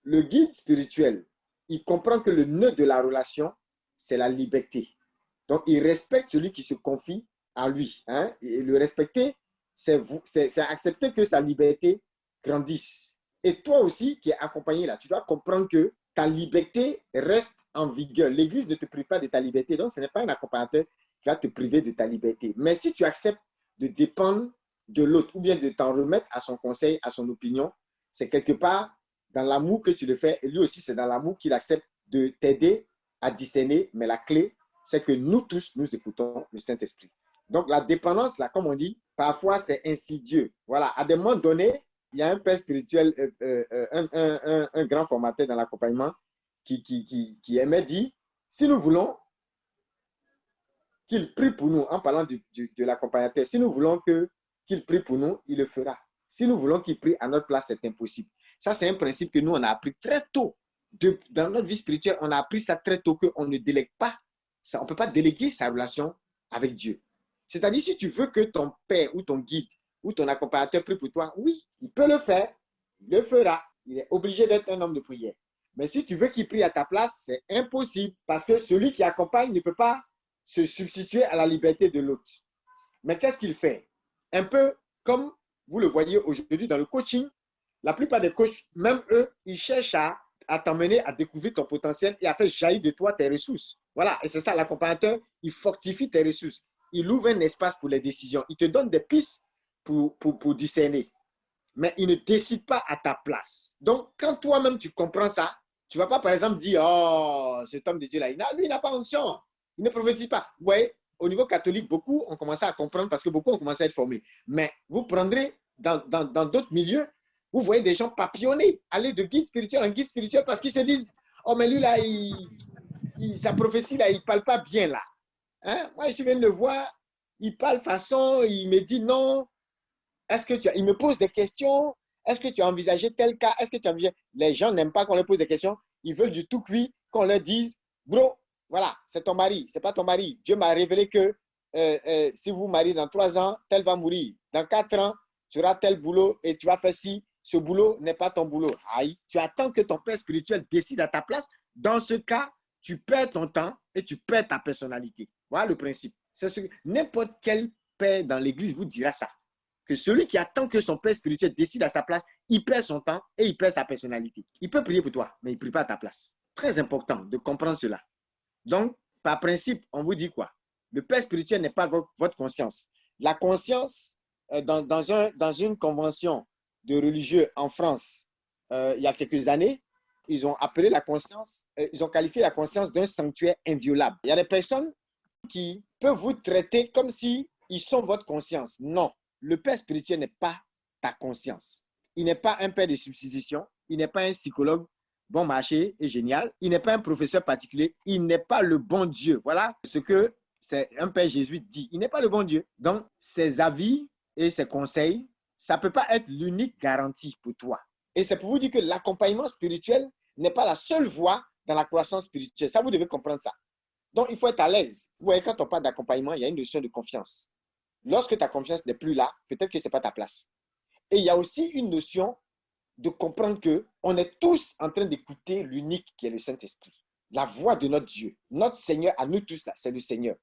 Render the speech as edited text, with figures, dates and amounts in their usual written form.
le guide spirituel, il comprend que le nœud de la relation, c'est la liberté. Donc, il respecte celui qui se confie à lui. Hein? Et le respecter, c'est accepter que sa liberté grandisse. Et toi aussi, qui es accompagné là, tu dois comprendre que ta liberté reste en vigueur. L'Église ne te prive pas de ta liberté. Donc, ce n'est pas un accompagnateur qui va te priver de ta liberté. Mais si tu acceptes de dépendre de l'autre ou bien de t'en remettre à son conseil, à son opinion, c'est quelque part dans l'amour que tu le fais. Et lui aussi, c'est dans l'amour qu'il accepte de t'aider à discerner. Mais la clé, c'est que nous tous, nous écoutons le Saint-Esprit. Donc, la dépendance, là, comme on dit, parfois, c'est insidieux. Voilà, à des moments donnés, il y a un père spirituel, un grand formateur dans l'accompagnement qui aimait dire, si nous voulons qu'il prie pour nous, en parlant de l'accompagnateur, si nous voulons qu'il prie pour nous, il le fera. Si nous voulons qu'il prie à notre place, c'est impossible. Ça, c'est un principe que nous, on a appris très tôt. Dans notre vie spirituelle, on a appris ça très tôt, qu'on ne délègue pas. Ça, on ne peut pas déléguer sa relation avec Dieu. C'est-à-dire, si tu veux que ton père ou ton guide ou ton accompagnateur prie pour toi, oui, il peut le faire, il le fera. Il est obligé d'être un homme de prière. Mais si tu veux qu'il prie à ta place, c'est impossible parce que celui qui accompagne ne peut pas se substituer à la liberté de l'autre. Mais qu'est-ce qu'il fait? Un peu comme vous le voyez aujourd'hui dans le coaching, la plupart des coachs, même eux, ils cherchent à t'emmener à découvrir ton potentiel et à faire jaillir de toi tes ressources. Voilà, et c'est ça, l'accompagnateur, il fortifie tes ressources. Il ouvre un espace pour les décisions. Il te donne des pistes pour discerner. Mais il ne décide pas à ta place. Donc, quand toi-même tu comprends ça, tu ne vas pas, par exemple, dire, oh, cet homme de Dieu-là, lui, il n'a pas onction. Il ne prophétise pas. Vous voyez, au niveau catholique, beaucoup ont commencé à comprendre parce que beaucoup ont commencé à être formés. Mais vous prendrez dans d'autres milieux, vous voyez des gens papillonner, aller de guide spirituel en guide spirituel parce qu'ils se disent, oh, mais lui, là, sa prophétie, là, il ne parle pas bien, là. Hein? Moi, je viens de le voir, il parle façon, il me dit non. Est-ce que il me pose des questions? Est-ce que tu as envisagé tel cas? Est-ce que tu as envisagé? Les gens n'aiment pas qu'on leur pose des questions. Ils veulent du tout cuit, qu'on leur dise, bro, voilà, c'est ton mari, c'est pas ton mari. Dieu m'a révélé que si vous vous mariez dans 3 ans, tel va mourir. Dans 4 ans, tu auras tel boulot et tu vas faire ci. Ce boulot n'est pas ton boulot. Aïe, tu attends que ton père spirituel décide à ta place. Dans ce cas, tu perds ton temps et tu perds ta personnalité. Voilà le principe. C'est ce que n'importe quel père dans l'église vous dira ça. Que celui qui attend que son père spirituel décide à sa place, il perd son temps et il perd sa personnalité. Il peut prier pour toi, mais il ne prie pas à ta place. Très important de comprendre cela. Donc, par principe, on vous dit quoi? Le père spirituel n'est pas votre conscience. La conscience, dans une convention de religieux en France, il y a quelques années, ils ont appelé la conscience, ils ont qualifié la conscience d'un sanctuaire inviolable. Il y a des personnes qui peuvent vous traiter comme si ils sont votre conscience. Non, le père spirituel n'est pas ta conscience. Il n'est pas un père de substitution, il n'est pas un psychologue bon marché et génial, il n'est pas un professeur particulier, il n'est pas le bon Dieu. Voilà ce que c'est un père jésuite dit. Il n'est pas le bon Dieu. Donc, ses avis et ses conseils, ça ne peut pas être l'unique garantie pour toi. Et c'est pour vous dire que l'accompagnement spirituel n'est pas la seule voie dans la croissance spirituelle. Ça, vous devez comprendre ça. Donc, il faut être à l'aise. Vous voyez, quand on parle d'accompagnement, il y a une notion de confiance. Lorsque ta confiance n'est plus là, peut-être que ce n'est pas ta place. Et il y a aussi une notion de comprendre qu'on est tous en train d'écouter l'unique qui est le Saint-Esprit. La voix de notre Dieu. Notre Seigneur à nous tous, là, c'est le Seigneur.